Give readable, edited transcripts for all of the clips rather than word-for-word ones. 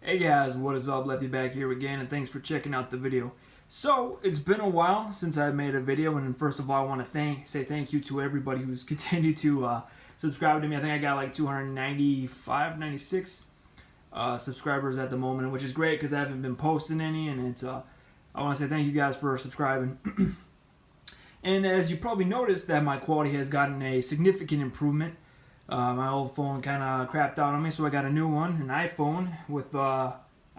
Hey guys, what is up? Lefty back here again, and thanks for checking out the video. So, it's been a while since I made a video, and first of all, I want to say thank you to everybody who's continued to subscribe to me. I think I got like 295, 96 subscribers at the moment, which is great because I haven't been posting any, and it's I want to say thank you guys for subscribing. And as you probably noticed, that my quality has gotten a significant improvement. My old phone kind of crapped out on me, so I got a new one, an iPhone with a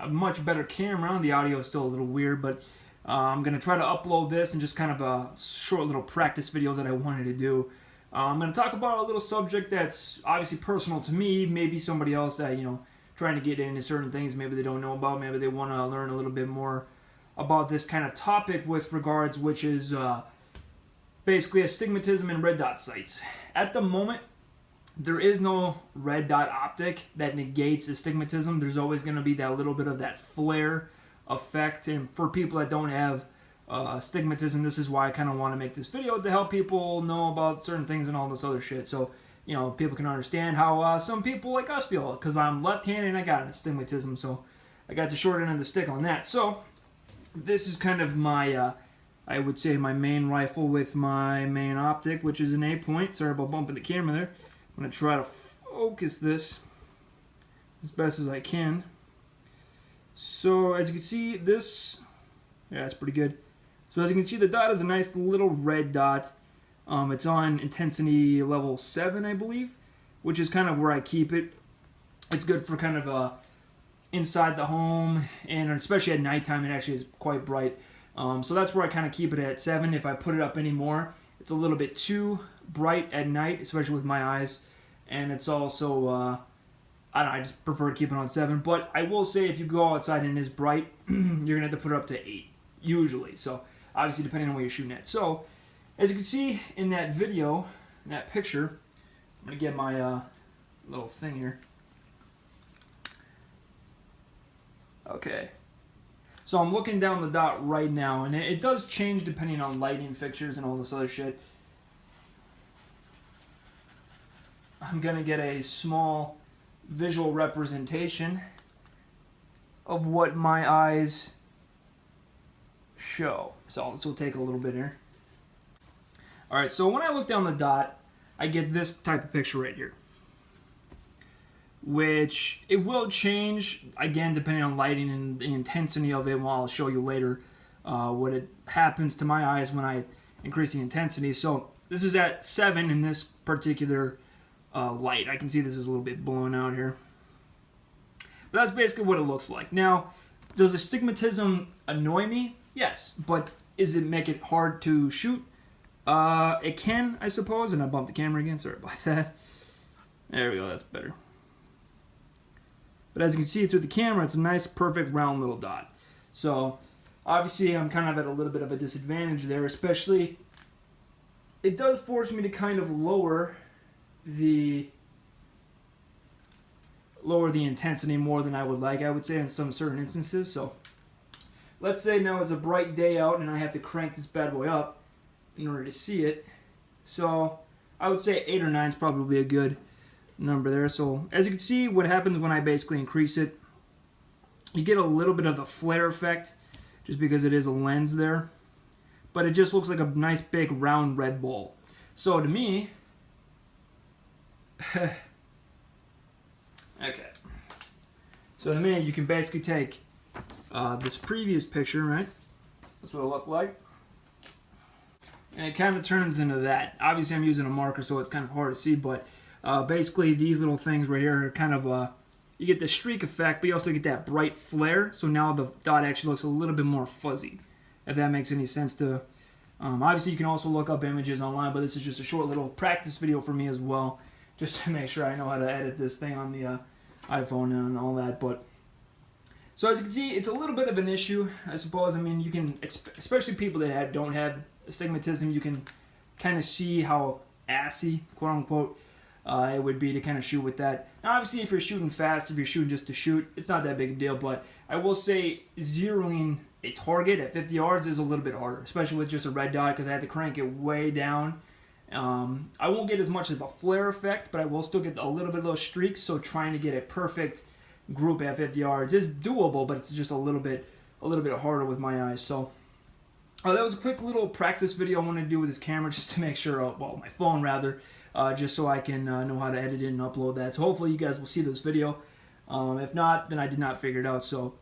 much better camera. The audio is still a little weird, but I'm going to try to upload this and just kind of a short little practice video that I wanted to do. I'm going to talk about a little subject that's obviously personal to me, maybe somebody else that, trying to get into certain things maybe they don't know about, maybe they want to learn a little bit more about this kind of topic with regards, which is basically astigmatism and red dot sights. At the moment, there is no red dot optic that negates astigmatism. There's always going to be that little bit of that flare effect. And for people that don't have astigmatism, this is why I kind of want to make this video to help people know about certain things and all this other shit. So, people can understand how some people like us feel. Because I'm left-handed and I got an astigmatism. So, I got the short end of the stick on that. So, this is kind of my, I would say, my main rifle with my main optic, which is an 8-point. Sorry about bumping the camera there. I'm going to try to focus this as best as I can. So as you can see, this, it's pretty good. So as you can see, the dot is a nice little red dot. It's on intensity level 7, I believe, which is kind of where I keep it. It's good for kind of inside the home, and especially at nighttime, it actually is quite bright. So that's where I kind of keep it at 7. If I put it up anymore, it's a little bit too bright at night, especially with my eyes, and it's also I don't know, I just prefer to keep it on 7. But I will say, if you go outside and it is bright, you're gonna have to put it up to 8 usually. So obviously, depending on what you're shooting at. So as you can see in that video, in that picture, I'm gonna get my little thing here. Okay. So I'm looking down the dot right now, and it does change depending on lighting fixtures and all this other shit. I'm going to get a small visual representation of what my eyes show. So this will take a little bit here. Alright, so when I look down the dot, I get this type of picture right here. Which it will change, again, depending on lighting and the intensity of it. And I'll show you later what it happens to my eyes when I increase the intensity. So this is at 7 in this particular light. I can see this is a little bit blown out here. But that's basically what it looks like. Now, does astigmatism annoy me? Yes. But does it make it hard to shoot? It can, I suppose. And I bumped the camera again. Sorry about that. There we go. That's better. But as you can see through the camera, it's a nice, perfect, round little dot. So, obviously, I'm kind of at a little bit of a disadvantage there, especially it does force me to kind of lower the intensity more than I would like, I would say, in some certain instances. So, let's say now it's a bright day out and I have to crank this bad boy up in order to see it. So, I would say 8 or 9 is probably a good number there. So as you can see, what happens when I basically increase it, you get a little bit of the flare effect just because it is a lens there, but it just looks like a nice big round red ball. So to me, okay, so to me, you can basically take this previous picture, right? That's what it looked like, and it kind of turns into that. Obviously, I'm using a marker, so it's kind of hard to see, but basically, these little things right here are kind of, you get the streak effect, but you also get that bright flare. So now the dot actually looks a little bit more fuzzy, if that makes any sense to... obviously, you can also look up images online, but this is just a short little practice video for me as well, just to make sure I know how to edit this thing on the iPhone and all that. But so as you can see, it's a little bit of an issue, I suppose. I mean, you can, especially people that don't have astigmatism, you can kind of see how assy, quote-unquote, it would be to kind of shoot with that. Now, obviously, if you're shooting fast, if you're shooting just to shoot, it's not that big a deal. But I will say zeroing a target at 50 yards is a little bit harder, especially with just a red dot, because I have to crank it way down. I won't get as much of a flare effect, but I will still get a little bit of those streaks. So trying to get a perfect group at 50 yards is doable, but it's just a little bit harder with my eyes. So that was a quick little practice video I wanted to do with this camera, just to make sure, well, my phone rather, just so I can know how to edit it and upload that. So hopefully you guys will see this video. If not, then I did not figure it out. So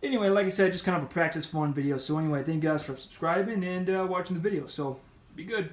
anyway, like I said, just kind of a practice fun video. So anyway, thank you guys for subscribing and watching the video. So be good.